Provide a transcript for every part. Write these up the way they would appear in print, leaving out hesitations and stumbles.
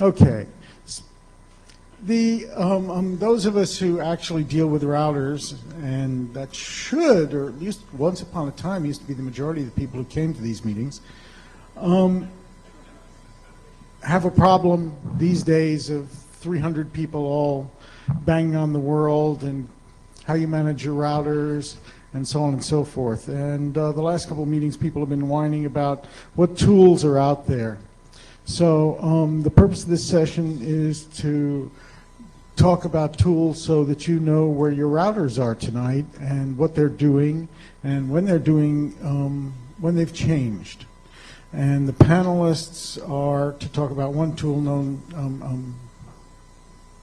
Okay. Those of us who actually deal with routers, and that should, or at least once upon a time, used to be the majority of the people who came to these meetings, have a problem these days of 300 people all banging on the world and how you manage your routers and so on and so forth. And the last couple of meetings, people have been whining about what tools are out there. So the purpose of this session is to talk about tools so that you know where your routers are tonight and what they're doing and when they're doing, when they've changed. And the panelists are to talk about one tool known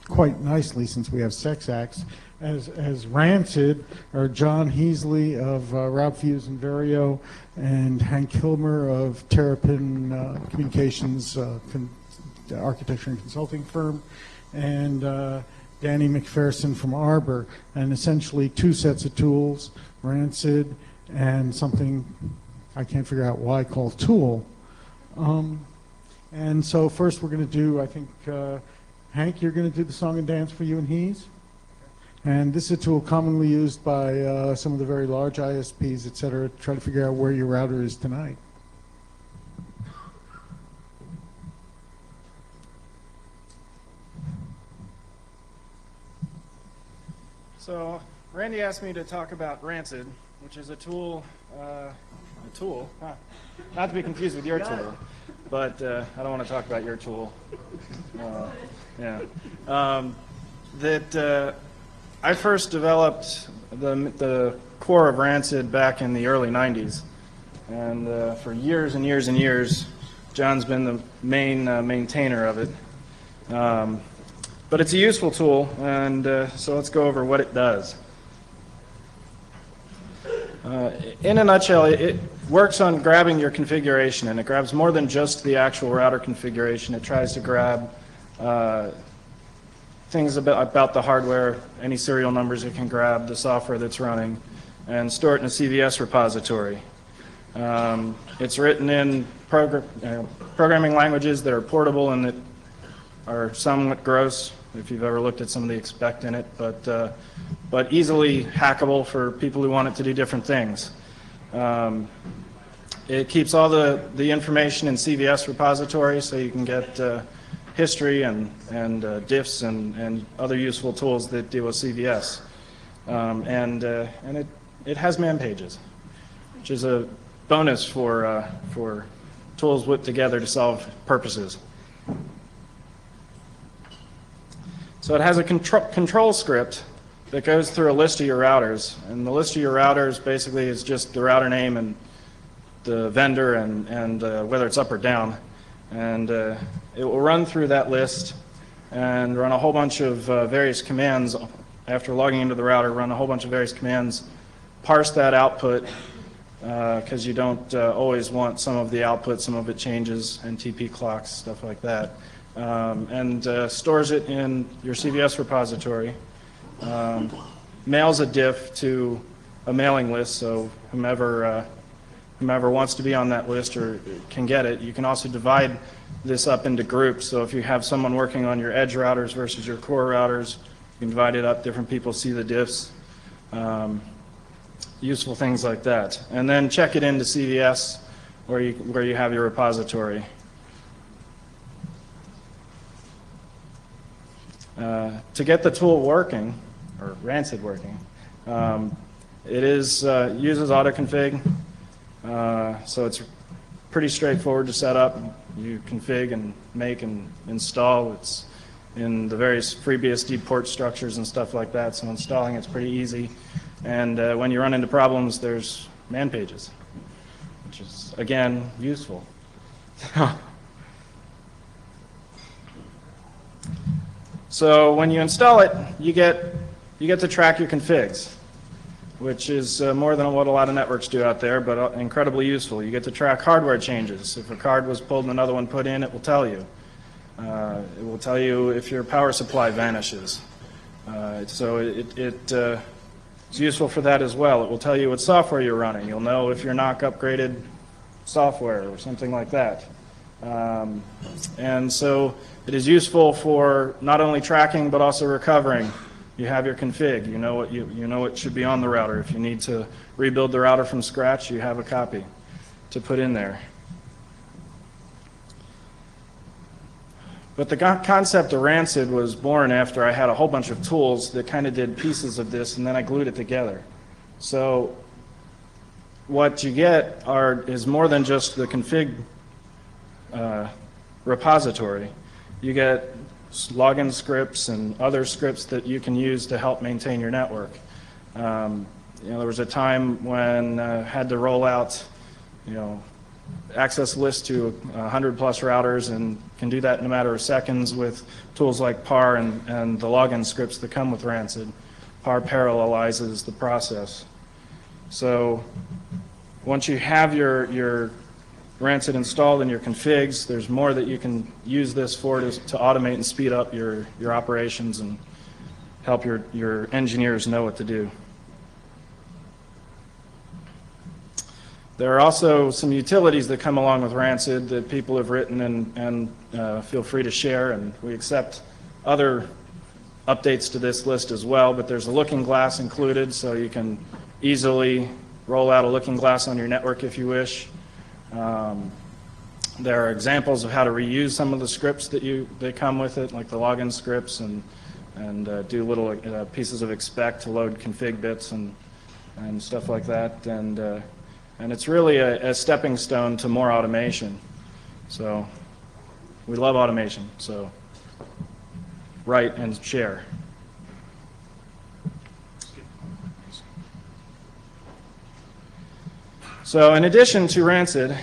quite nicely, since we have sex acts, as Rancid, or John Heasley of RouteFuse and Vario, and Hank Kilmer of Terrapin Communications Architecture and Consulting Firm, and Danny McPherson from Arbor, and essentially two sets of tools, Rancid and something I can't figure out why called Tool. And so first we're going to do, I think, Hank, you're going to do the song and dance for you and He's. And this is a tool commonly used by some of the very large ISPs, et cetera, to try to figure out where your router is tonight. So Randy asked me to talk about Rancid, which is a tool, not to be confused with your tool, but I don't want to talk about your tool. I first developed the core of Rancid back in the early 90s, and for years and years and years, John's been the main maintainer of it. But it's a useful tool, and so let's go over what it does. In a nutshell, it works on grabbing your configuration, and it grabs more than just the actual router configuration. It tries to grab things about the hardware, any serial numbers it can grab, the software that's running, and store it in a CVS repository. It's written in programming languages that are portable and that are somewhat gross, if you've ever looked at some of the expect in it, but easily hackable for people who want it to do different things. It keeps all the information in CVS repository, so you can get history and diffs and other useful tools that deal with CVS. And it has man pages, which is a bonus for tools whipped together to solve purposes. So it has a control script that goes through a list of your routers, and the list of your routers basically is just the router name and the vendor and whether it's up or down. And it will run through that list and run a whole bunch of various commands. After logging into the router, run a whole bunch of various commands, parse that output, because you don't always want some of the output, some of it changes, NTP clocks, stuff like that. And stores it in your CVS repository, mails a diff to a mailing list, so whomever wants to be on that list or can get it. You can also divide this up into groups, so if you have someone working on your edge routers versus your core routers, you can divide it up, different people see the diffs, useful things like that. And then check it into CVS where you have your repository. To get the tool working, or Rancid working, it uses autoconfig, so it's pretty straightforward to set up. You config and make and install. It's in the various FreeBSD port structures and stuff like that, so installing it's pretty easy. And when you run into problems, there's man pages, which is, again, useful. So when you install it, you get to track your configs, which is more than what a lot of networks do out there, but incredibly useful. You get to track hardware changes. If a card was pulled and another one put in, it will tell you. It will tell you if your power supply vanishes. So it's useful for that as well. It will tell you what software you're running. You'll know if your NOC upgraded software or something like that. And so it is useful for not only tracking but also recovering. You have your config. You know what should be on the router. If you need to rebuild the router from scratch, you have a copy to put in there. But the concept of Rancid was born after I had a whole bunch of tools that kind of did pieces of this, and then I glued it together. So what you get is more than just the config repository. You get login scripts and other scripts that you can use to help maintain your network. There was a time when I had to roll out, access lists to 100 plus routers, and can do that in a matter of seconds with tools like PAR and the login scripts that come with Rancid. PAR parallelizes the process. So once you have your Rancid installed in your configs, there's more that you can use this for to automate and speed up your operations and help your engineers know what to do. There are also some utilities that come along with Rancid that people have written and feel free to share, and we accept other updates to this list as well, but there's a looking glass included, so you can easily roll out a looking glass on your network if you wish. There are examples of how to reuse some of the scripts that come with it, like the login scripts, and do little pieces of expect to load config bits and stuff like that. And it's really a stepping stone to more automation. So we love automation. So write and share. So in addition to Rancid,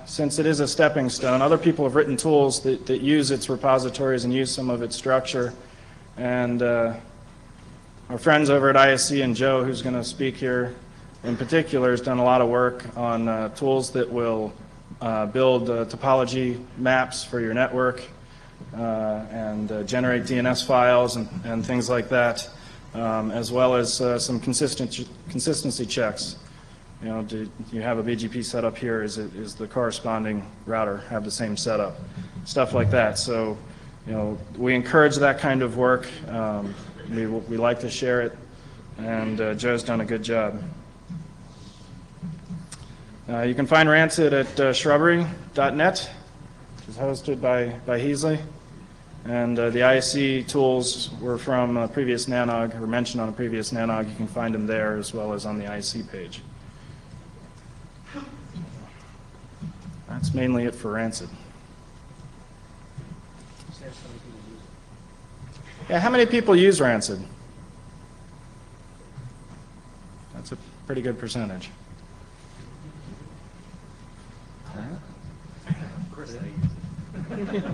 since it is a stepping stone, other people have written tools that use its repositories and use some of its structure. And our friends over at ISC and Joe, who's going to speak here in particular, has done a lot of work on tools that will build topology maps for your network and generate DNS files and things like that, as well as some consistency checks. Do you have a BGP setup here? Is the corresponding router have the same setup? Stuff like that. So, we encourage that kind of work. We like to share it, and Joe's done a good job. You can find Rancid at shrubbery.net, which is hosted by Heasley. And the ISC tools were from a previous NANOG, or mentioned on a previous NANOG. You can find them there as well as on the ISC page. That's mainly it for Rancid. Yeah, how many people use Rancid? That's a pretty good percentage. Of course I use it.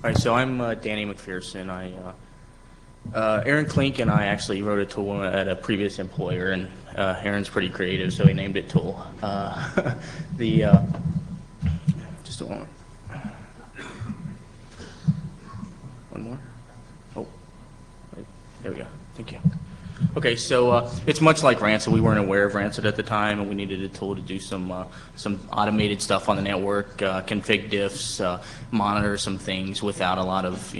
All right, so I'm Danny McPherson. Aaron Klink and I actually wrote a tool at a previous employer, and Aaron's pretty creative, so he named it Tool. Just a moment. One more. Oh, wait, there we go. Thank you. Okay, so it's much like Rancid. We weren't aware of Rancid at the time, and we needed a tool to do some automated stuff on the network, config diffs, monitor some things without a lot of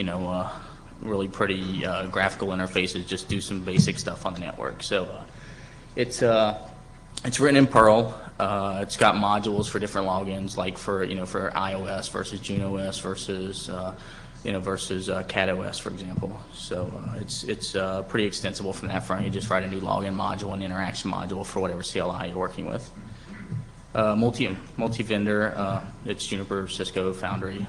really pretty graphical interfaces. Just do some basic stuff on the network. So it's written in Perl. It's got modules for different logins, like for iOS versus JunoOS versus versus CatOS, for example. So it's pretty extensible from that front. You just write a new login module and interaction module for whatever CLI you're working with. multi-vendor. It's Juniper, Cisco, Foundry.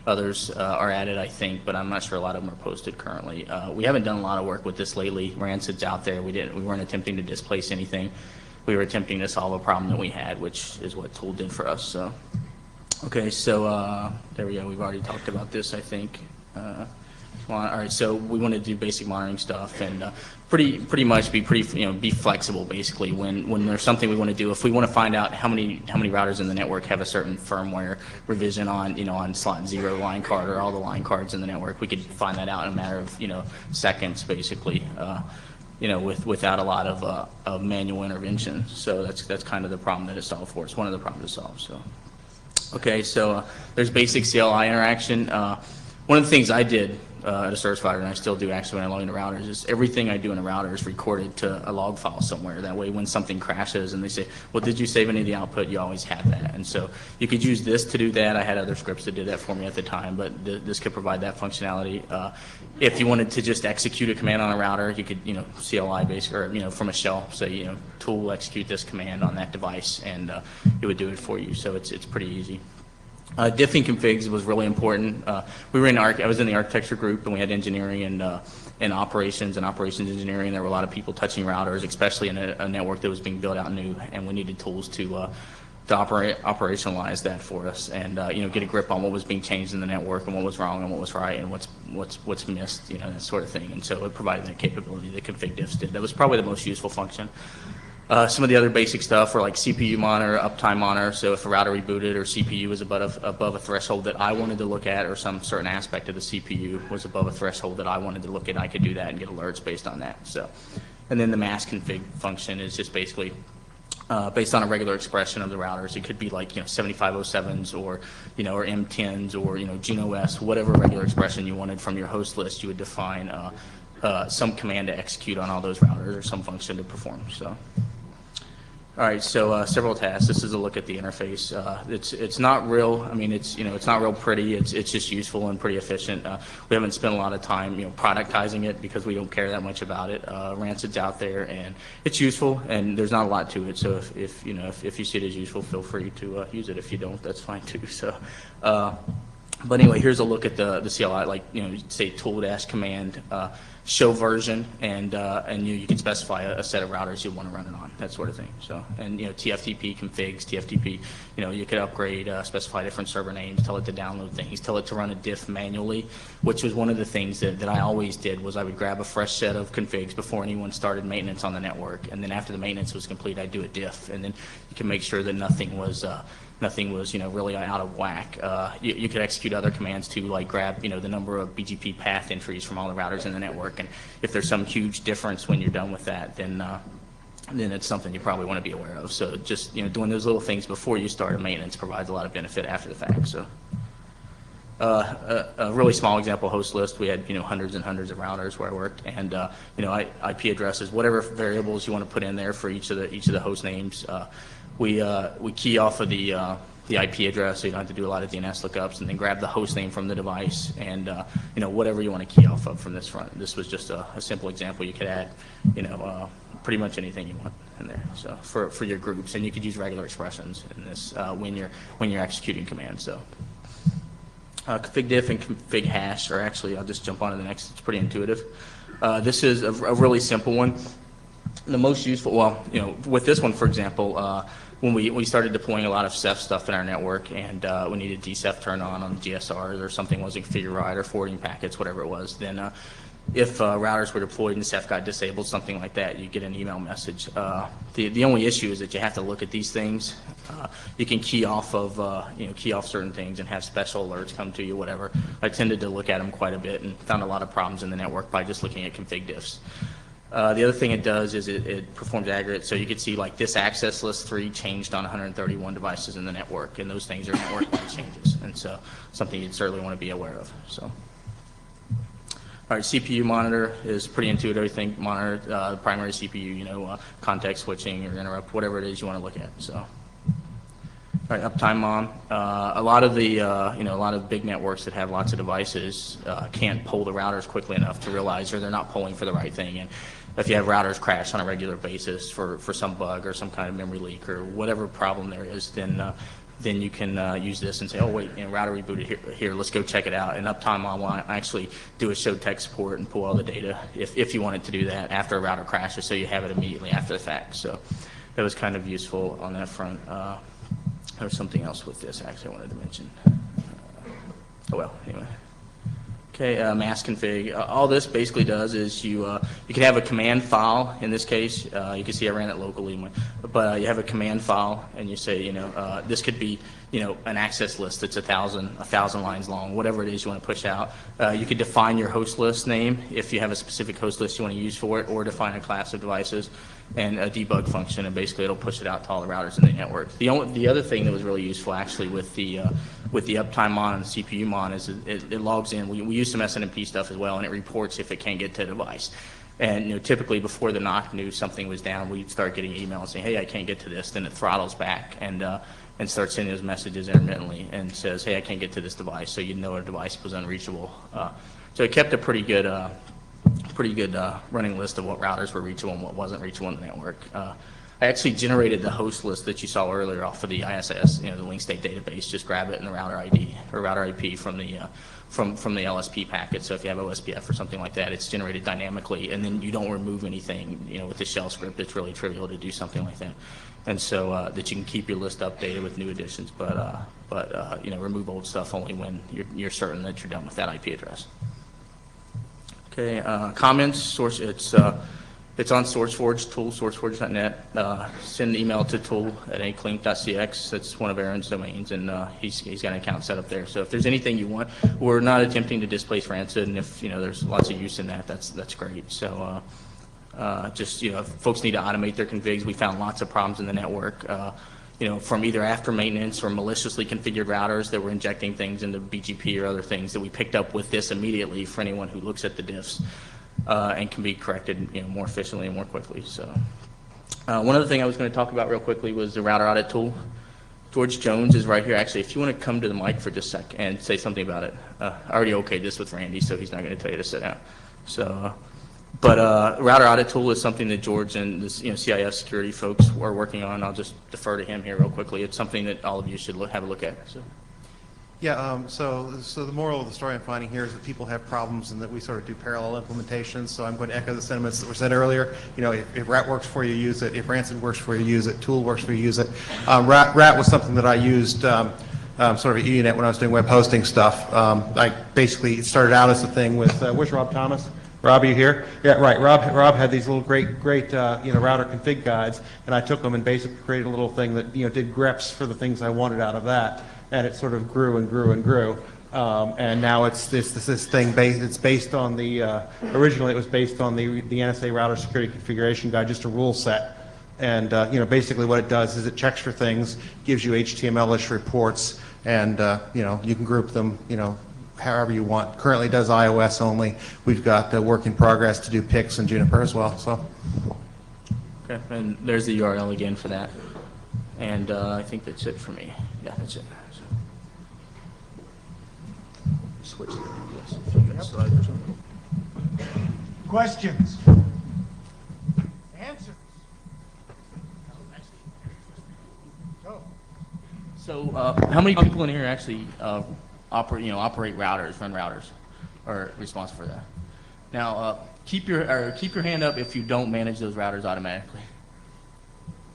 Others are added, I think, but I'm not sure a lot of them are posted currently. We haven't done a lot of work with this lately. Rancid's out there. We weren't attempting to displace anything. We were attempting to solve a problem that we had, which is what Tool did for us. So, okay, so there we go. We've already talked about this, I think. All right, so we want to do basic monitoring stuff and pretty much be flexible basically when there's something we want to do. If we want to find out how many routers in the network have a certain firmware revision on slot 0 line card or all the line cards in the network, we could find that out in a matter of seconds basically. Without a lot of manual intervention. So that's kind of the problem that it solved for. It's one of the problems to solve. So, okay, so there's basic CLI interaction. One of the things I did at a service provider, and I still do actually when I log into routers, is everything I do in a router is recorded to a log file somewhere. That way when something crashes and they say, well, did you save any of the output, you always have that. And so you could use this to do that. I had other scripts that did that for me at the time, but this could provide that functionality. If you wanted to just execute a command on a router, you could, CLI based, or, from a shell, say, tool will execute this command on that device, and it would do it for you. So it's pretty easy. Diffing configs was really important. I was in the architecture group, and we had engineering and operations engineering. There were a lot of people touching routers, especially in a network that was being built out new, and we needed tools to operationalize that for us, and get a grip on what was being changed in the network and what was wrong and what was right and what's missed, that sort of thing. And so it provided that capability that config diffs did. That was probably the most useful function. Some of the other basic stuff were like CPU monitor, uptime monitor. So if a router rebooted or CPU was above a threshold that I wanted to look at, or some certain aspect of the CPU was above a threshold that I wanted to look at, I could do that and get alerts based on that. So, and then the mask config function is just basically based on a regular expression of the routers. It could be like 7507s or or M10s or GNOS, whatever regular expression you wanted from your host list. You would define some command to execute on all those routers or some function to perform. So. All right, so several tasks. This is a look at the interface. It's not real. I mean, it's not real pretty. It's just useful and pretty efficient. We haven't spent a lot of time productizing it because we don't care that much about it. Rancid's out there and it's useful, and there's not a lot to it. So if you see it as useful, feel free to use it. If you don't, that's fine too. So. But anyway, here's a look at the CLI, like say tool-command show version, and you can specify a set of routers you want to run it on, that sort of thing. So, and TFTP configs, TFTP, you could upgrade, specify different server names, tell it to download things, tell it to run a diff manually, which was one of the things that I always did. Was I would grab a fresh set of configs before anyone started maintenance on the network, and then after the maintenance was complete, I'd do a diff, and then you can make sure that nothing was really out of whack. You could execute other commands to like grab the number of BGP path entries from all the routers in the network, and if there's some huge difference when you're done with that, then it's something you probably want to be aware of. So just doing those little things before you start a maintenance provides a lot of benefit after the fact. So a really small example host list, we had hundreds and hundreds of routers where I worked, and IP addresses, whatever variables you want to put in there for each of the host names. We key off of the IP address, so you don't have to do a lot of DNS lookups, and then grab the host name from the device, and whatever you want to key off of from this front. This was just a simple example. You could add pretty much anything you want in there. So for your groups, and you could use regular expressions in this when you're executing commands. So config diff and config hash are actually, I'll just jump on to the next. It's pretty intuitive. This is a really simple one. The most useful, with this one, for example, when we started deploying a lot of Ceph stuff in our network, and we needed DCEF turned on GSRs, or something wasn't configured right, or forwarding packets, whatever it was, then if routers were deployed and Ceph got disabled, something like that, you get an email message. The only issue is that you have to look at these things. You can key off certain things and have special alerts come to you, whatever. I tended to look at them quite a bit and found a lot of problems in the network by just looking at config diffs. The other thing it does is it performs aggregate, so you could see like this access list 3 changed on 131 devices in the network, and those things are network-wide changes, and so something you'd certainly want to be aware of. So, all right, CPU monitor is pretty intuitive. Everything monitor the primary CPU, context switching or interrupt, whatever it is you want to look at. So, all right, uptime mom. A lot of the a lot of big networks that have lots of devices can't pull the routers quickly enough to realize, or they're not pulling for the right thing, and if you have routers crash on a regular basis for some bug or some kind of memory leak or whatever problem there is, then you can use this and say, oh wait, router rebooted here, let's go check it out. And Uptime I want actually do a show tech support and pull all the data if you wanted to do that after a router crashes, so you have it immediately after the fact. So that was kind of useful on that front. There was something else with this actually I wanted to mention. Oh well, anyway. Okay, mask config. All this basically does is you can have a command file. In this case, you can see I ran it locally, but you have a command file, and you say, this could be, an access list that's 1,000 lines long, whatever it is you want to push out. You could define your host list name if you have a specific host list you want to use for it, or define a class of devices and a debug function, and basically it'll push it out to all the routers in the network. The other thing that was really useful actually with the uptime mon and CPU mon is it logs in. We use some SNMP stuff as well, and it reports if it can't get to a device. And typically before the NOC knew something was down, we'd start getting emails saying, hey, I can't get to this. Then it throttles back and starts sending those messages intermittently and says, hey, I can't get to this device, so you know a device was unreachable. So it kept a pretty good running list of what routers were reachable and what wasn't reachable in the network. I actually generated the host list that you saw earlier off of the ISS, the link state database. Just grab it in the router ID or router IP from the LSP packet. So if you have OSPF or something like that, it's generated dynamically, and then you don't remove anything. With the shell script, it's really trivial to do something like that, and so that you can keep your list updated with new additions, but remove old stuff only when you're certain that you're done with that IP address. Okay, comments, source, it's on SourceForge, tool, sourceforge.net. Send an email to tool@aclink.cx. That's one of Aaron's domains, and he's got an account set up there. So if there's anything you want, we're not attempting to displace Rancid, and if there's lots of use in that, that's great. So if folks need to automate their configs. We found lots of problems in the network. From either after maintenance or maliciously configured routers that were injecting things into BGP or other things that we picked up with this immediately for anyone who looks at the diffs and can be corrected more efficiently and more quickly. So one other thing I was going to talk about real quickly was the router audit tool. George Jones is right here. Actually, if you want to come to the mic for just a sec and say something about it. I already okayed this with Randy, so he's not going to tell you to sit down. So. But router audit tool is something that George and the CIF security folks are working on. I'll just defer to him here real quickly. It's something that all of you should have a look at. So. Yeah, so the moral of the story I'm finding here is that people have problems and that we sort of do parallel implementations. So I'm going to echo the sentiments that were said earlier. If RAT works for you, use it. If Rancid works for you, use it. Tool works for you, use it. RAT was something that I used sort of at UNet when I was doing web hosting stuff. I basically started out as a thing with, where's Rob Thomas? Rob, are you here? Yeah, right. Rob had these little great router config guides, and I took them and basically created a little thing that did greps for the things I wanted out of that, and it sort of grew and grew and grew, and now it's this thing it's based on the originally it was based on the NSA router security configuration guide, just a rule set, and basically what it does is it checks for things, gives you HTML-ish reports, and you can group them however you want. Currently does iOS only. We've got work in progress to do Pix and Juniper as well. So. Okay, and there's the URL again for that. And I think that's it for me. Yeah, that's it. So. Switch to yes, if you got slides or something. Questions? Answers? So how many people in here actually operate routers, run routers, are responsible for that? Now, keep your hand up if you don't manage those routers automatically.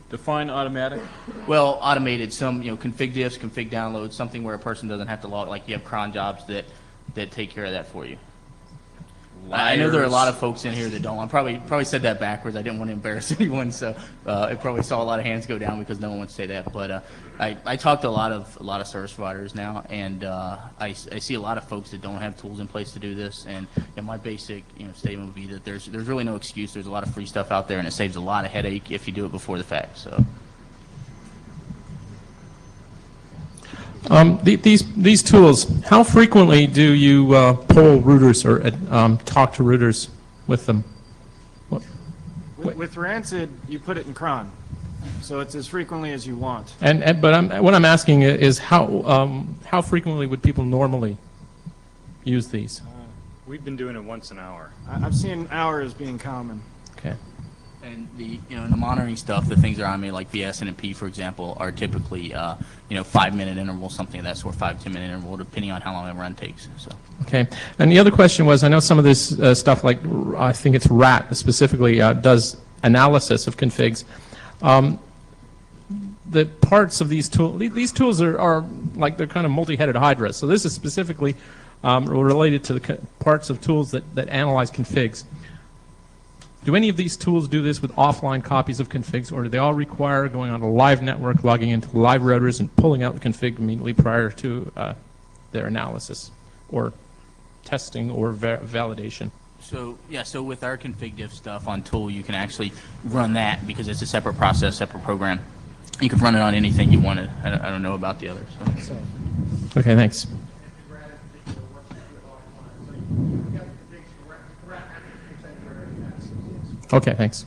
Define automatic. Well, automated, some config diffs, config downloads, something where a person doesn't have to log. Like you have cron jobs that take care of that for you. I know there are a lot of folks in here that don't. I probably said that backwards. I didn't want to embarrass anyone, so I probably saw a lot of hands go down because no one wants to say that. But I talk to a lot of service providers now, and I see a lot of folks that don't have tools in place to do this. And my basic statement would be that there's really no excuse. There's a lot of free stuff out there, and it saves a lot of headache if you do it before the fact. So. These tools, how frequently do you poll routers or talk to routers with them? With Rancid, you put it in cron, so it's as frequently as you want. But what I'm asking is how frequently would people normally use these? We've been doing it once an hour. I've seen hours being common. Okay. And the monitoring stuff, the things that are on me, like VS and P, for example, are typically, 5-minute intervals, something of that sort, 5-10-minute interval, depending on how long a run takes, so. Okay. And the other question was, I know some of this stuff, like I think it's RAT specifically, does analysis of configs. The parts of these tools are like they're kind of multi-headed hydras. So this is specifically related to the parts of tools that analyze configs. Do any of these tools do this with offline copies of configs, or do they all require going on a live network, logging into live routers, and pulling out the config immediately prior to their analysis, or testing, or validation? So, yeah, so with our config diff stuff on tool, you can actually run that because it's a separate process, separate program. You can run it on anything you wanted. I don't know about the others. So. Okay, thanks. Okay, thanks.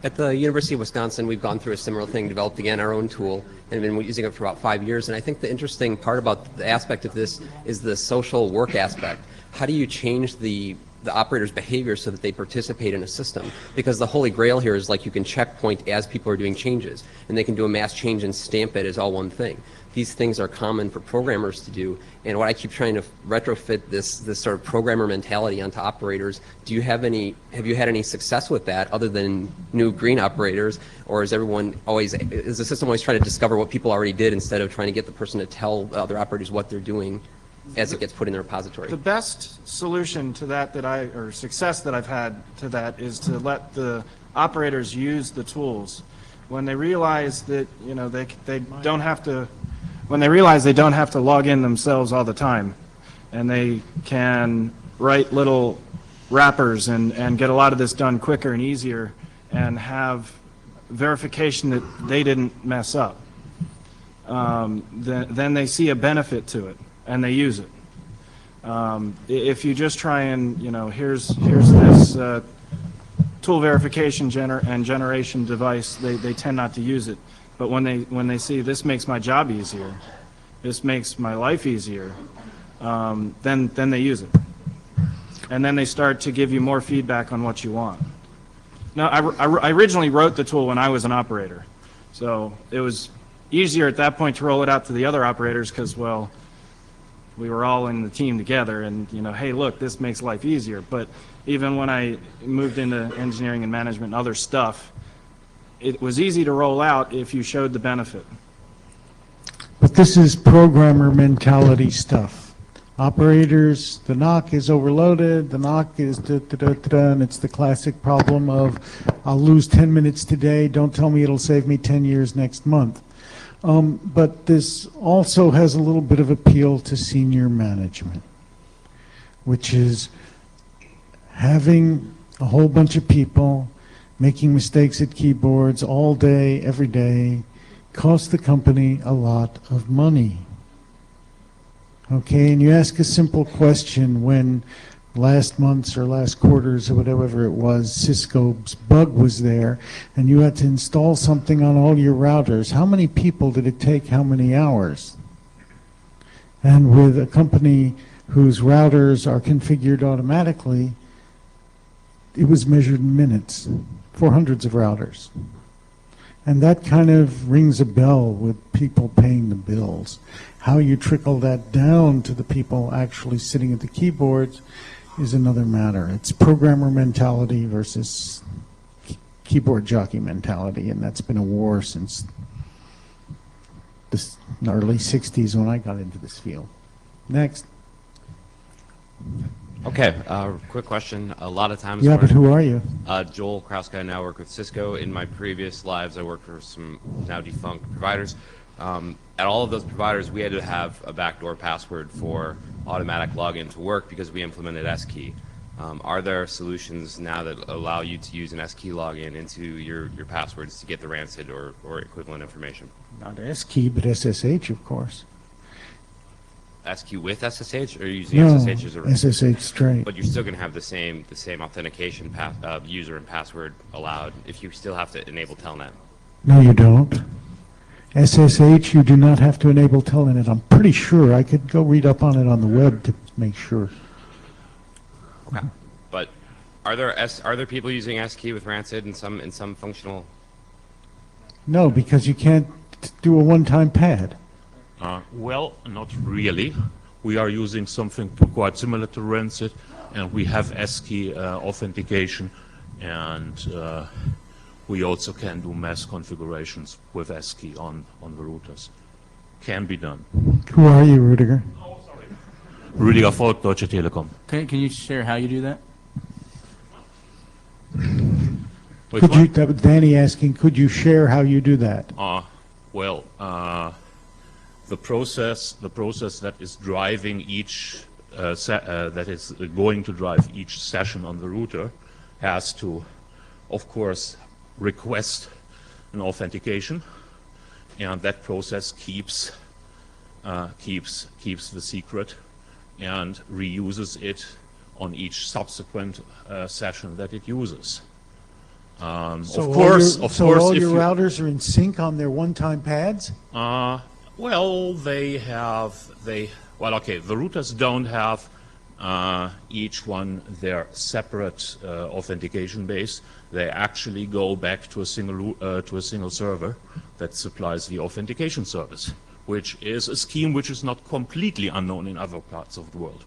At the University of Wisconsin, we've gone through a similar thing, developed again our own tool, and been using it for about 5 years. And I think the interesting part about the aspect of this is the social work aspect. How do you change the operator's behavior so that they participate in a system? Because the holy grail here is like you can checkpoint as people are doing changes, and they can do a mass change and stamp it as all one thing. These things are common for programmers to do, and what I keep trying to retrofit this sort of programmer mentality onto operators. Have you had any success with that other than new green operators, or is the system always trying to discover what people already did instead of trying to get the person to tell other operators what they're doing as it gets put in the repository? The best solution to that or success that I've had to that is to let the operators use the tools. When they realize that, they don't have to, when they realize they don't have to log in themselves all the time, and they can write little wrappers and get a lot of this done quicker and easier, and have verification that they didn't mess up, then they see a benefit to it, and they use it. If you just try and, here's this tool verification generation device, they tend not to use it. But when they see this makes my job easier, this makes my life easier, then they use it. And then they start to give you more feedback on what you want. Now, I originally wrote the tool when I was an operator, so it was easier at that point to roll it out to the other operators because, well, we were all in the team together, and hey, look, this makes life easier. But even when I moved into engineering and management and other stuff, it was easy to roll out if you showed the benefit. But this is programmer mentality stuff. Operators, the NOC is overloaded, the NOC is da-da-da-da-da, and it's the classic problem of, I'll lose 10 minutes today, don't tell me it'll save me 10 years next month. But this also has a little bit of appeal to senior management, which is having a whole bunch of people making mistakes at keyboards all day, every day, costs the company a lot of money. Okay, and you ask a simple question when last month's or last quarter's or whatever it was, Cisco's bug was there, and you had to install something on all your routers. How many people did it take? How many hours? And with a company whose routers are configured automatically, it was measured in minutes for hundreds of routers. And that kind of rings a bell with people paying the bills. How you trickle that down to the people actually sitting at the keyboards is another matter. It's programmer mentality versus keyboard jockey mentality, and that's been a war since the early 60s when I got into this field. Next. Okay, quick question. A lot of times... Yeah, but who are you? Joel Krauska. I now work with Cisco. In my previous lives, I worked for some now defunct providers. At all of those providers, we had to have a backdoor password for automatic login to work because we implemented S-Key. Are there solutions now that allow you to use an S-Key login into your passwords to get the rancid or equivalent information? Not S-Key, but SSH, of course. S-Key with SSH, or are you using No, SSH as a... SSH straight. But you're still going to have the same authentication user and password allowed if you still have to enable Telnet. No, you don't. SSH, you do not have to enable Telnet. I'm pretty sure. I could go read up on it on the web to make sure. Okay. But Are there people using SKey with Rancid in some functional? No, because you can't do a one-time pad. Well, not really. We are using something quite similar to Rancid, and we have ASCII authentication, and we also can do mass configurations with ASCII on the routers. Can be done. Who are you, Rudiger? Rüdiger Volk, Deutsche Telekom. Can you share how you do that? Which Could one? you, that was Danny asking, could you share how you do that? Well, the process that is driving each that is going to drive each session on the router has to, of course, request an authentication, and that process keeps the secret and reuses it on each subsequent session that it uses. So Of course, all if your you, routers are in sync on their one-time pads? well, the routers don't have each one their separate authentication base. They actually go back to a single server that supplies the authentication service, which is a scheme which is not completely unknown in other parts of the world.